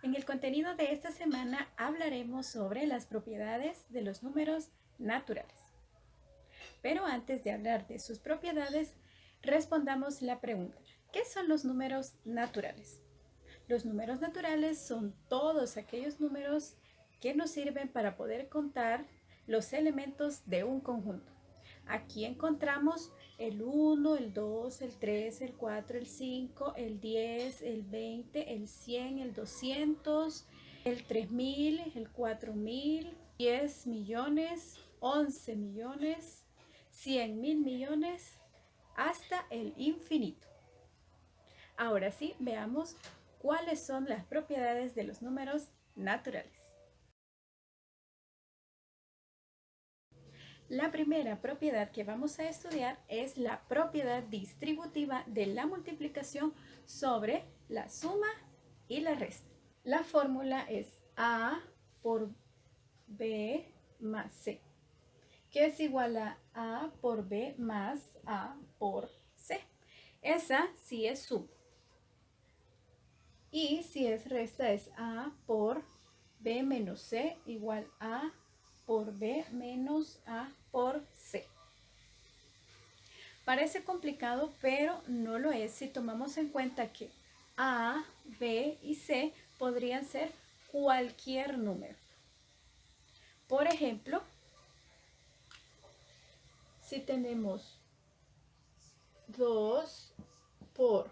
En el contenido de esta semana hablaremos sobre las propiedades de los números naturales. Pero antes de hablar de sus propiedades, respondamos la pregunta: ¿qué son los números naturales? Los números naturales son todos aquellos números que nos sirven para poder contar los elementos de un conjunto. Aquí encontramos el 1, el 2, el 3, el 4, el 5, el 10, el 20, el 100, el 200, el 3000, el 4000, 10 millones, 11 millones, 100 mil millones, hasta el infinito. Ahora sí, veamos cuáles son las propiedades de los números naturales. La primera propiedad que vamos a estudiar es la propiedad distributiva de la multiplicación sobre la suma y la resta. La fórmula es A por B más C, que es igual a A por B más A por C. Esa sí es suma. Y si es resta es A por B menos C igual a por B menos A por C. Parece complicado, pero no lo es si tomamos en cuenta que A, B y C podrían ser cualquier número. Por ejemplo, si tenemos 2 por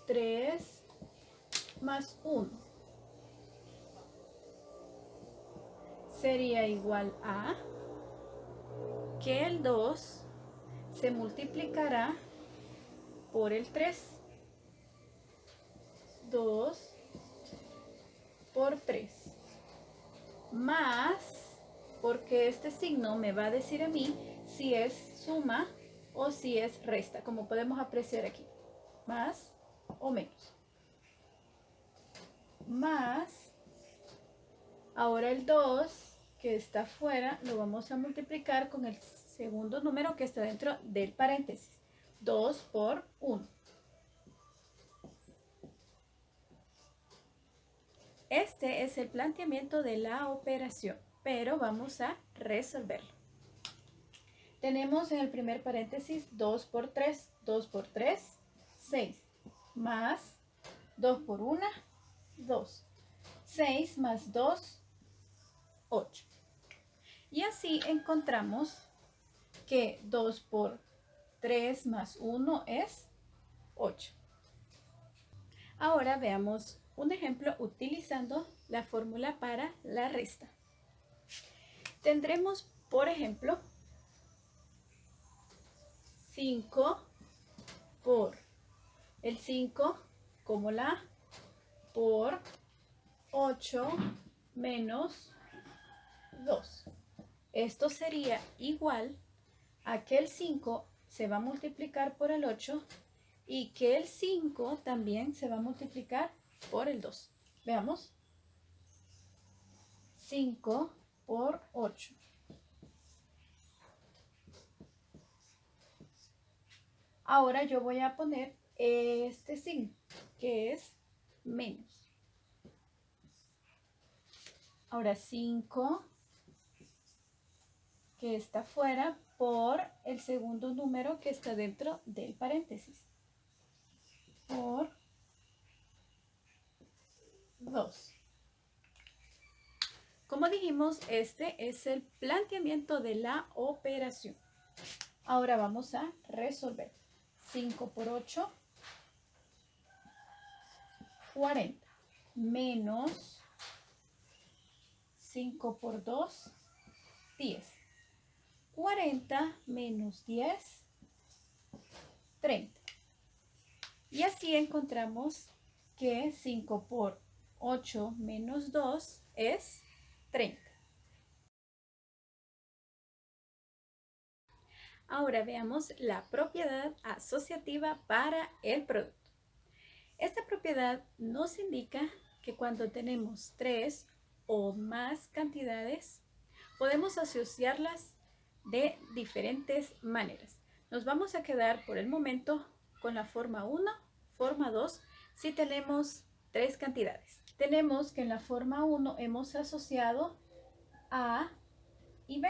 3 más 1 sería igual a que el 2 se multiplicará por el 3. 2 por 3 más, porque este signo me va a decir a mí si es suma o si es resta, como podemos apreciar aquí, más o menos. Más, ahora el 2 que está afuera lo vamos a multiplicar con el segundo número que está dentro del paréntesis. 2 por 1. Este es el planteamiento de la operación, pero vamos a resolverlo. Tenemos en el primer paréntesis 2 por 3, 2 por 3, 6, más 2 por 1, 2. 6 más 2, 8. Y así encontramos que 2 por 3 más 1 es 8. Ahora veamos un ejemplo utilizando la fórmula para la resta. Tendremos, por ejemplo, 5 por el 5 como la por 8 menos 2. Esto sería igual a que el 5 se va a multiplicar por el 8 y que el 5 también se va a multiplicar por el 2. Veamos. 5 por 8. Ahora yo voy a poner este signo, que es menos. Ahora 5, que está fuera, por el segundo número que está dentro del paréntesis. Por 2. Como dijimos, este es el planteamiento de la operación. Ahora vamos a resolver. 5 por 8, 40. Menos 5 por 2, 10. 40 menos 10, 30. Y así encontramos que 5 por 8 menos 2 es 30. Ahora veamos la propiedad asociativa para el producto. Esta propiedad nos indica que cuando tenemos 3 o más cantidades, podemos asociarlas de diferentes maneras. Nos vamos a quedar por el momento con la forma 1, forma 2, si tenemos tres cantidades. Tenemos que en la forma 1 hemos asociado A y B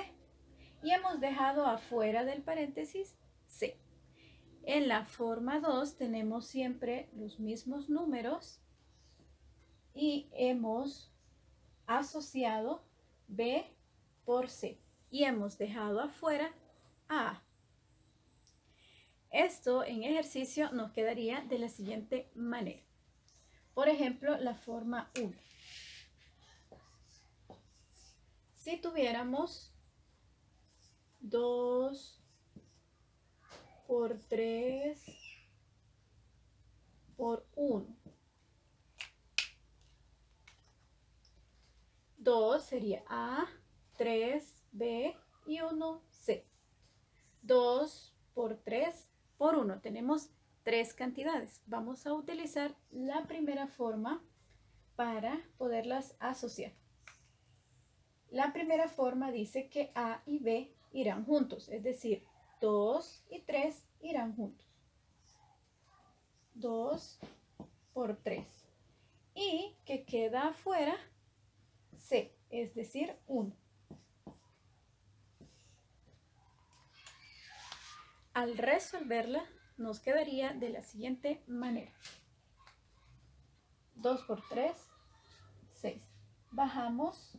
y hemos dejado afuera del paréntesis C. En la forma 2 tenemos siempre los mismos números y hemos asociado B por C y hemos dejado afuera A. Esto en ejercicio nos quedaría de la siguiente manera. Por ejemplo, la forma 1. Si tuviéramos 2 por 3 por 1. 2 sería A, 3, B y 1, C. 2 por 3 por 1. Tenemos tres cantidades. Vamos a utilizar la primera forma para poderlas asociar. La primera forma dice que A y B irán juntos, es decir, 2 y 3 irán juntos. 2 por 3. Y que queda afuera C, es decir, 1. Al resolverla, nos quedaría de la siguiente manera. 2 por 3, 6. Bajamos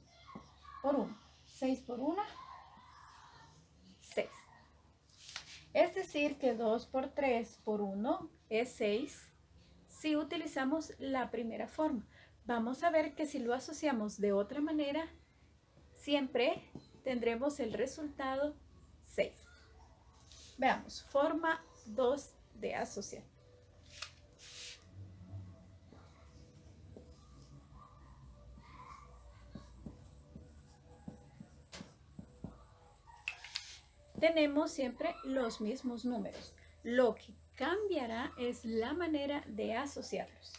por 1. 6 por 1, 6. Es decir, que 2 por 3 por 1 es 6 si utilizamos la primera forma. Vamos a ver que si lo asociamos de otra manera, siempre tendremos el resultado 6. Veamos, forma 2 de asociar. Tenemos siempre los mismos números. Lo que cambiará es la manera de asociarlos.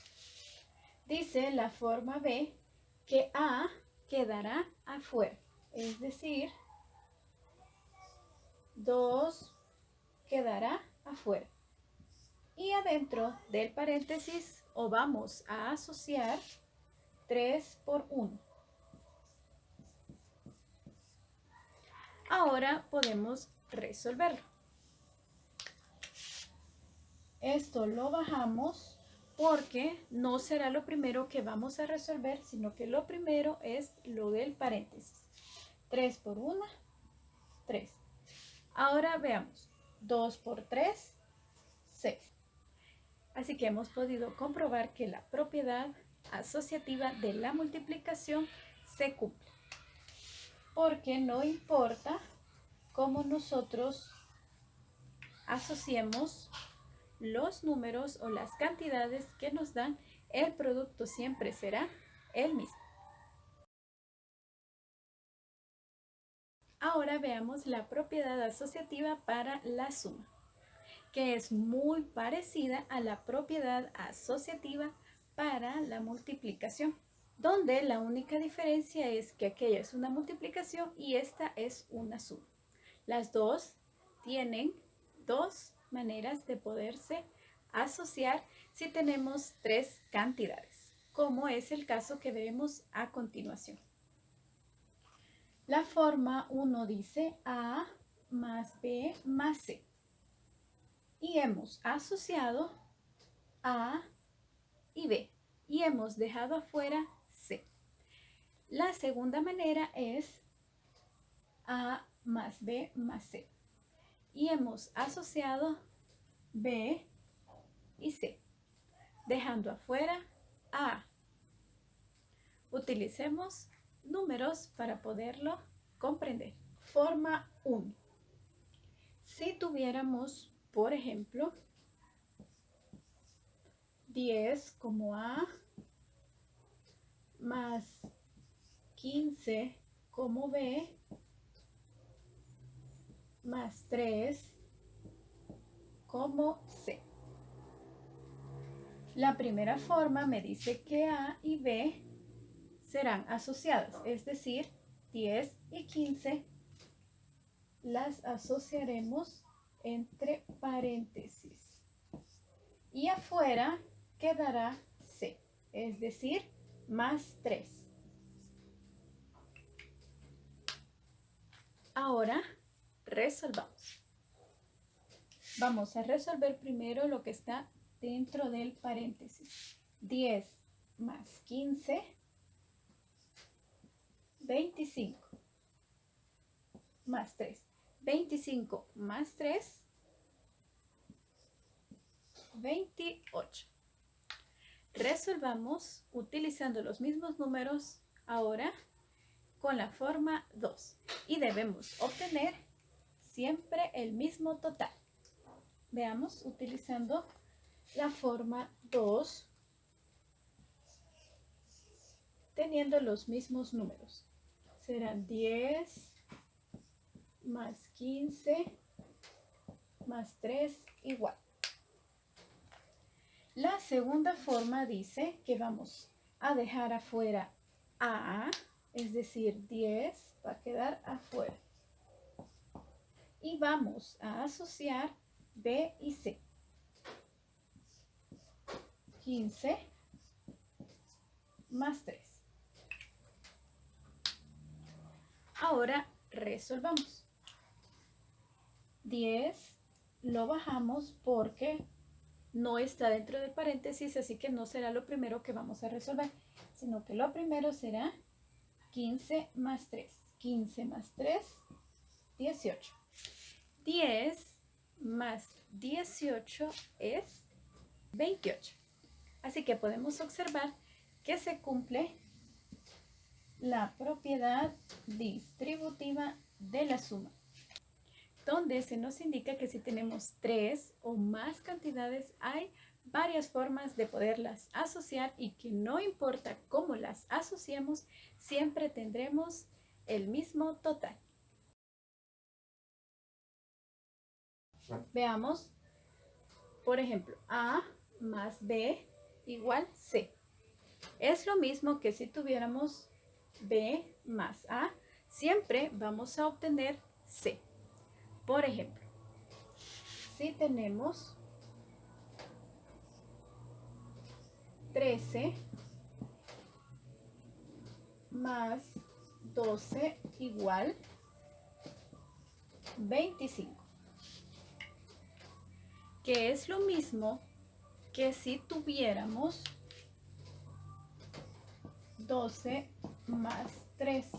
Dice la forma B que A quedará afuera, es decir, 2 quedará afuera. Y adentro del paréntesis o vamos a asociar 3 por 1. Ahora podemos resolverlo. Esto lo bajamos porque no será lo primero que vamos a resolver, sino que lo primero es lo del paréntesis. 3 por 1, 3. Ahora veamos. 2 por 3, 6. Así que hemos podido comprobar que la propiedad asociativa de la multiplicación se cumple. Porque no importa cómo nosotros asociemos los números o las cantidades que nos dan, el producto siempre será el mismo. Ahora veamos la propiedad asociativa para la suma, que es muy parecida a la propiedad asociativa para la multiplicación, donde la única diferencia es que aquella es una multiplicación y esta es una suma. Las dos tienen dos maneras de poderse asociar si tenemos tres cantidades, como es el caso que veremos a continuación. La forma 1 dice A más B más C y hemos asociado A y B y hemos dejado afuera C. La segunda manera es A más B más C y hemos asociado B y C, dejando afuera A. Utilicemos números para poderlo comprender. Forma 1. Si tuviéramos, por ejemplo, 10 como A más 15 como B más 3 como C. La primera forma me dice que A y B serán asociadas, es decir, 10 y 15 las asociaremos entre paréntesis. Y afuera quedará C, es decir, más 3. Ahora resolvamos. Vamos a resolver primero lo que está dentro del paréntesis. 10 más 15, 25 más 3. 25 más 3, 28. Resolvamos utilizando los mismos números ahora con la forma 2 y debemos obtener siempre el mismo total. Veamos utilizando la forma 2 teniendo los mismos números. Serán 10 más 15 más 3 igual. La segunda forma dice que vamos a dejar afuera A, es decir, 10 va a quedar afuera. Y vamos a asociar B y C. 15 más 3. Ahora resolvamos. 10 lo bajamos porque no está dentro del paréntesis, así que no será lo primero que vamos a resolver, sino que lo primero será 15 más 3. 15 más 3, 18. 10 más 18 es 28. Así que podemos observar que se cumple la propiedad distributiva de la suma, donde se nos indica que si tenemos 3 o más cantidades, hay varias formas de poderlas asociar y que no importa cómo las asociemos, siempre tendremos el mismo total. Veamos, por ejemplo, A más B igual C. Es lo mismo que si tuviéramos B más A, siempre vamos a obtener C. Por ejemplo, si tenemos 13 más 12 igual 25, que es lo mismo que si tuviéramos 12 más 13.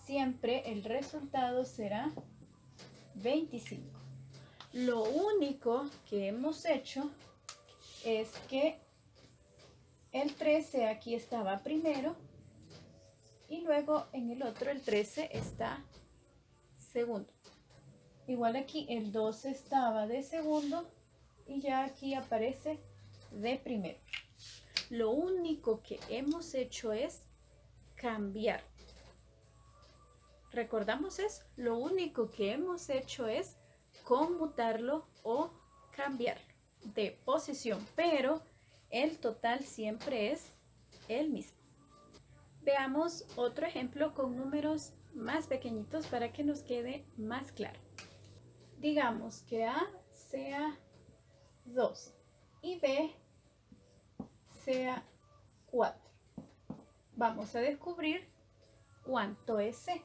Siempre el resultado será 25. Lo único que hemos hecho es que el 13 aquí estaba primero y luego en el otro el 13 está segundo. Igual aquí el 12 estaba de segundo y ya aquí aparece de primero. Lo único que hemos hecho es cambiar. ¿Recordamos eso? Lo único que hemos hecho es conmutarlo o cambiarlo de posición, pero el total siempre es el mismo. Veamos otro ejemplo con números más pequeñitos para que nos quede más claro. Digamos que A sea 2 y B sea 4. Vamos a descubrir cuánto es C.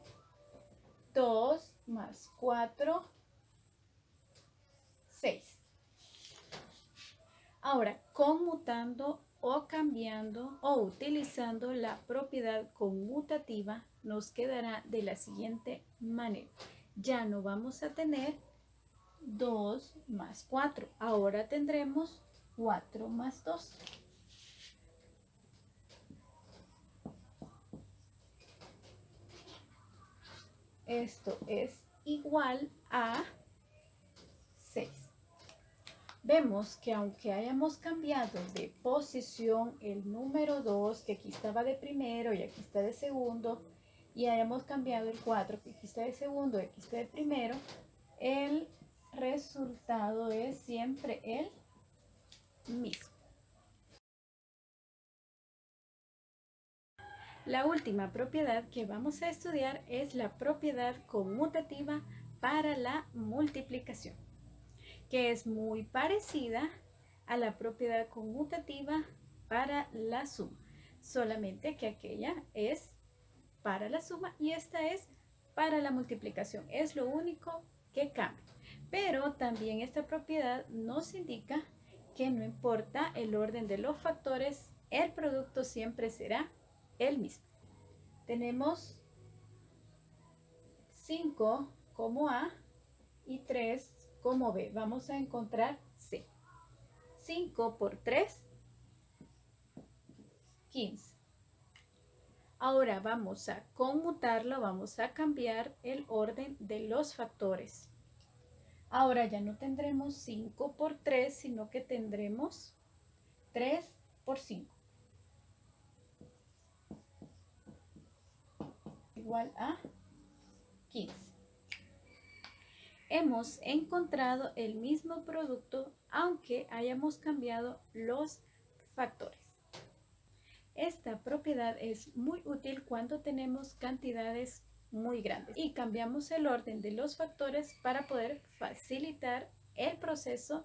2 más 4, 6. Ahora, conmutando o cambiando o utilizando la propiedad conmutativa, nos quedará de la siguiente manera. Ya no vamos a tener 2 más 4. Ahora tendremos 4 más 2. Esto es igual a 6. Vemos que aunque hayamos cambiado de posición el número 2, que aquí estaba de primero y aquí está de segundo, y hayamos cambiado el 4, que aquí está de segundo y aquí está de primero, el resultado es siempre el mismo. La última propiedad que vamos a estudiar es la propiedad conmutativa para la multiplicación, que es muy parecida a la propiedad conmutativa para la suma, solamente que aquella es para la suma y esta es para la multiplicación. Es lo único que cambia. Pero también esta propiedad nos indica que no importa el orden de los factores, el producto siempre será el mismo. Tenemos 5 como A y 3 como B. Vamos a encontrar C. 5 por 3, 15. Ahora vamos a conmutarlo, vamos a cambiar el orden de los factores. Ahora ya no tendremos 5 por 3, sino que tendremos 3 por 5. Igual a 15. Hemos encontrado el mismo producto aunque hayamos cambiado los factores. Esta propiedad es muy útil cuando tenemos cantidades muy grandes y cambiamos el orden de los factores para poder facilitar el proceso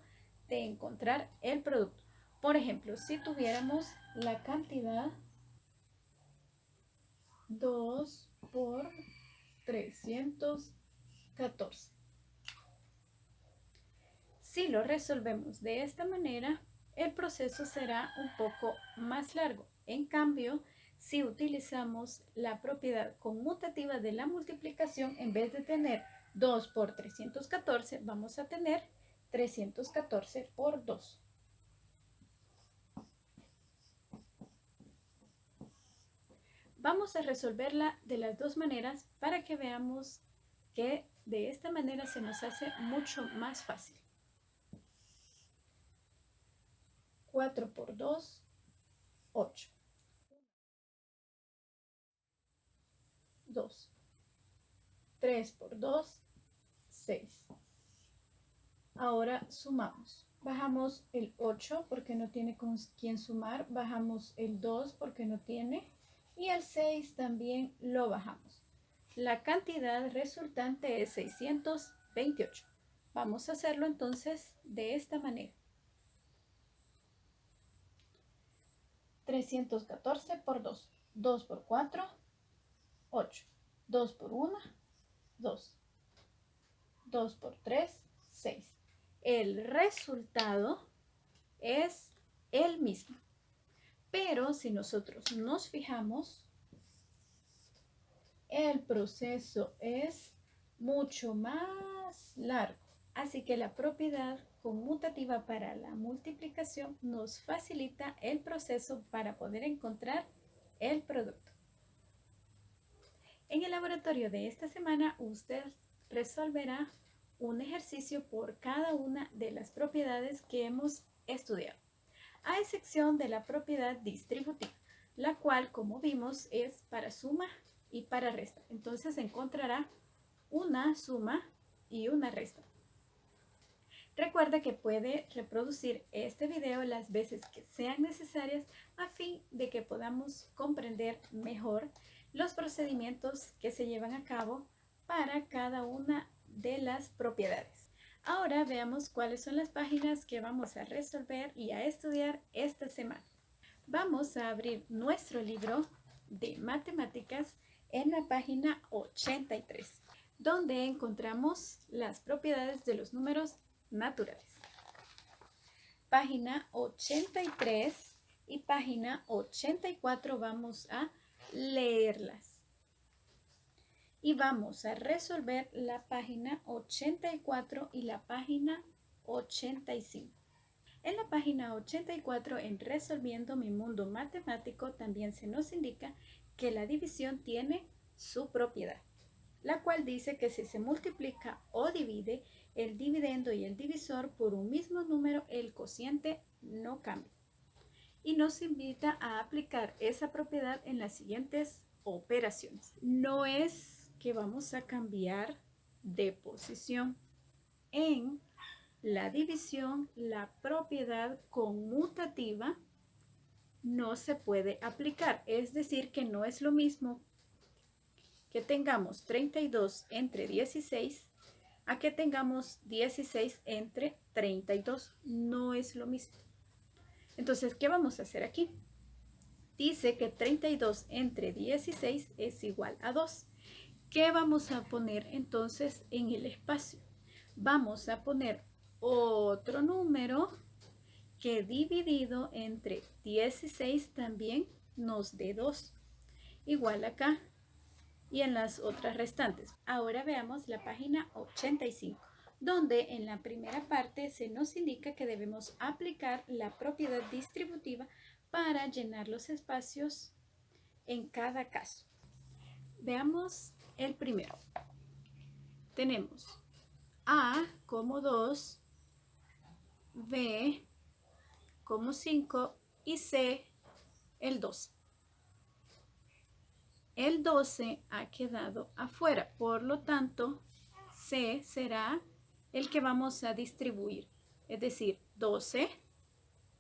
de encontrar el producto. Por ejemplo, si tuviéramos la cantidad 2 por 314. Si lo resolvemos de esta manera, el proceso será un poco más largo. En cambio, si utilizamos la propiedad conmutativa de la multiplicación, en vez de tener 2 por 314, vamos a tener 314 por 2. Vamos a resolverla de las dos maneras para que veamos que de esta manera se nos hace mucho más fácil. 4 por 2, 8. 2. 3 por 2, 6. Ahora sumamos. Bajamos el 8 porque no tiene con quién sumar. Bajamos el 2 porque no tiene. Y el 6 también lo bajamos. La cantidad resultante es 628. Vamos a hacerlo entonces de esta manera. 314 por 2. 2 por 4, 8. 2 por 1, 2. 2 por 3, 6. El resultado es el mismo. Pero si nosotros nos fijamos, el proceso es mucho más largo. Así que la propiedad conmutativa para la multiplicación nos facilita el proceso para poder encontrar el producto. En el laboratorio de esta semana, usted resolverá un ejercicio por cada una de las propiedades que hemos estudiado, a excepción de la propiedad distributiva, la cual, como vimos, es para suma y para resta. Entonces encontrará una suma y una resta. Recuerda que puede reproducir este video las veces que sean necesarias a fin de que podamos comprender mejor los procedimientos que se llevan a cabo para cada una de las propiedades. Ahora veamos cuáles son las páginas que vamos a resolver y a estudiar esta semana. Vamos a abrir nuestro libro de matemáticas en la página 83, donde encontramos las propiedades de los números naturales. Página 83 y página 84 vamos a leerlas. Y vamos a resolver la página 84 y la página 85. En la página 84, en Resolviendo mi mundo matemático, también se nos indica que la división tiene su propiedad, la cual dice que si se multiplica o divide el dividendo y el divisor por un mismo número, el cociente no cambia. Y nos invita a aplicar esa propiedad en las siguientes operaciones. No es que vamos a cambiar de posición. En la división, la propiedad conmutativa no se puede aplicar. Es decir, que no es lo mismo que tengamos 32 entre 16 a que tengamos 16 entre 32. No es lo mismo. Entonces, ¿qué vamos a hacer aquí? Dice que 32 entre 16 es igual a 2. ¿Qué vamos a poner entonces en el espacio? Vamos a poner otro número que dividido entre 16 también nos dé 2. Igual acá y en las otras restantes. Ahora veamos la página 85, donde en la primera parte se nos indica que debemos aplicar la propiedad distributiva para llenar los espacios en cada caso. Veamos el primero. Tenemos A como 2, B como 5 y C el 12. El 12 ha quedado afuera, por lo tanto, C será el que vamos a distribuir, es decir, 12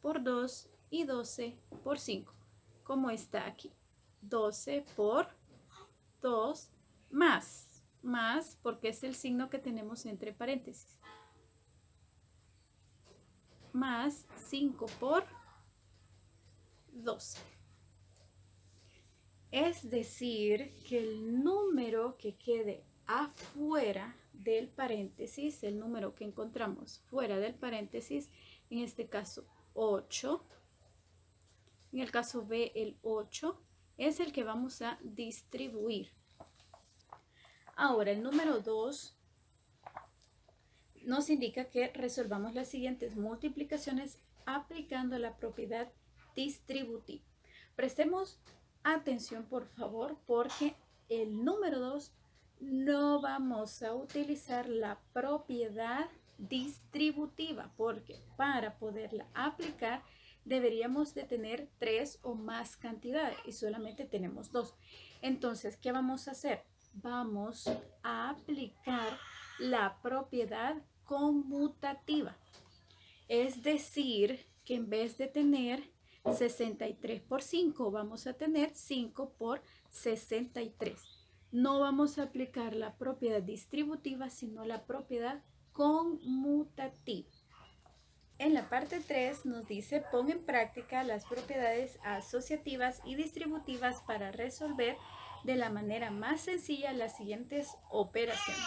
por 2 y 12 por 5, como está aquí. 12 por 2 más porque es el signo que tenemos entre paréntesis, más 5 por 12. Es decir, que el número que quede afuera del paréntesis, el número que encontramos fuera del paréntesis, en este caso 8, en el caso B el 8, es el que vamos a distribuir. Ahora el número 2 nos indica que resolvamos las siguientes multiplicaciones aplicando la propiedad distributiva. Prestemos atención, por favor, porque el número 2 no vamos a utilizar la propiedad distributiva, porque para poderla aplicar deberíamos de tener 3 o más cantidades y solamente tenemos 2. Entonces, ¿qué vamos a hacer? Vamos a aplicar la propiedad conmutativa. Es decir, que en vez de tener 63 por 5, vamos a tener 5 por 63. No vamos a aplicar la propiedad distributiva, sino la propiedad conmutativa. En la parte 3 nos dice, pon en práctica las propiedades asociativas y distributivas para resolver de la manera más sencilla las siguientes operaciones.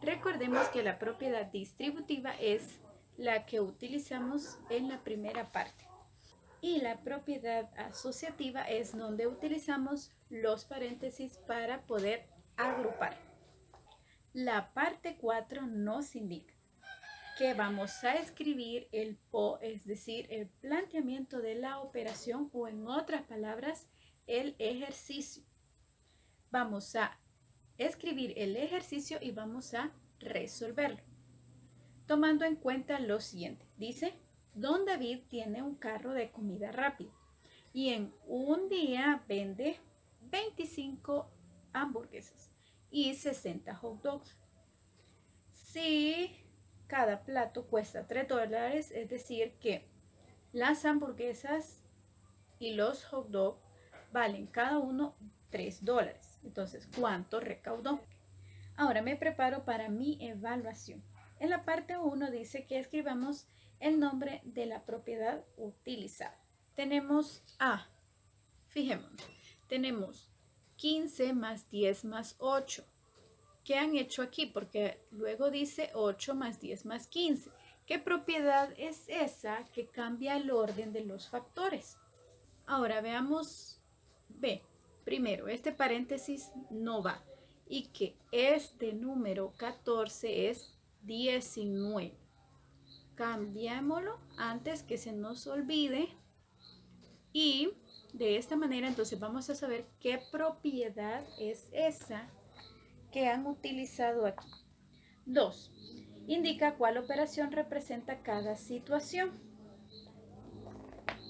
Recordemos que la propiedad distributiva es la que utilizamos en la primera parte. Y la propiedad asociativa es donde utilizamos los paréntesis para poder agrupar. La parte 4 nos indica que vamos a escribir el PO, es decir, el planteamiento de la operación, o en otras palabras, el ejercicio. Vamos a escribir el ejercicio y vamos a resolverlo. Tomando en cuenta lo siguiente, dice, Don David tiene un carro de comida rápida y en un día vende 25 hamburguesas y 60 hot dogs. Si cada plato cuesta $3, es decir que las hamburguesas y los hot dogs valen cada uno $3. Entonces, ¿cuánto recaudó? Ahora me preparo para mi evaluación. En la parte 1 dice que escribamos el nombre de la propiedad utilizada. Tenemos A, fijémonos, tenemos 15 más 10 más 8. ¿Qué han hecho aquí? Porque luego dice 8 más 10 más 15. ¿Qué propiedad es esa que cambia el orden de los factores? Ahora veamos B. Primero, este paréntesis no va. Y que este número 14 es 19. Cambiémoslo antes que se nos olvide. Y de esta manera entonces vamos a saber qué propiedad es esa que han utilizado aquí. 2. Indica cuál operación representa cada situación.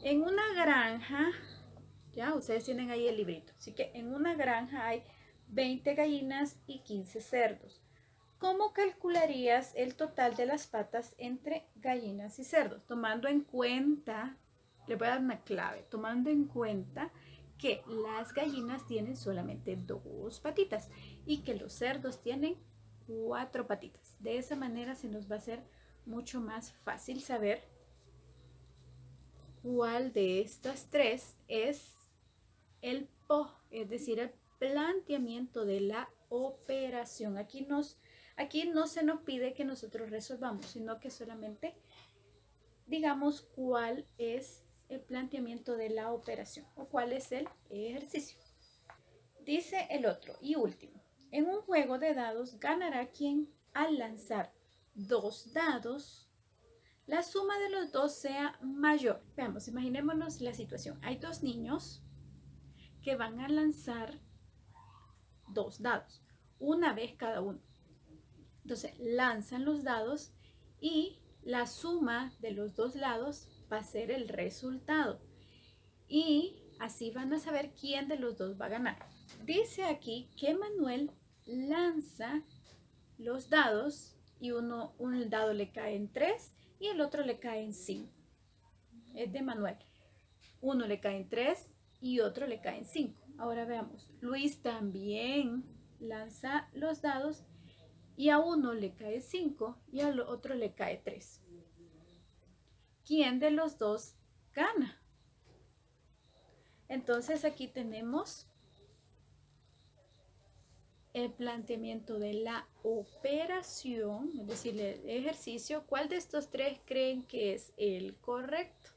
En una granja, ya ustedes tienen ahí el librito, así que en una granja hay 20 gallinas y 15 cerdos. ¿Cómo calcularías el total de las patas entre gallinas y cerdos? Tomando en cuenta, le voy a dar una clave, tomando en cuenta que las gallinas tienen solamente 2 patitas y que los cerdos tienen 4 patitas. De esa manera se nos va a hacer mucho más fácil saber cuál de estas tres es el PO, es decir, el planteamiento de la operación. Aquí no se nos pide que nosotros resolvamos, sino que solamente digamos cuál es el planteamiento de la operación o cuál es el ejercicio. Dice el otro y último. En un juego de dados ganará quien al lanzar 2 dados la suma de los dos sea mayor. Veamos, imaginémonos la situación. Hay 2 niños que van a lanzar 2 dados, una vez cada uno. Entonces lanzan los dados y la suma de los 2 lados va a ser el resultado. Y así van a saber quién de los dos va a ganar. Dice aquí que Manuel lanza los dados y un dado le cae en 3 y el otro le cae en 5. Es de Manuel. Uno le cae en 3 y otro le cae en 5. Ahora veamos. Luis también lanza los dados y a uno le cae 5 y al otro le cae 3. ¿Quién de los dos gana? Entonces aquí tenemos el planteamiento de la operación, es decir, el ejercicio. ¿Cuál de estos tres creen que es el correcto?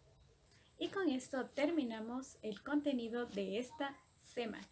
Y con esto terminamos el contenido de esta semana.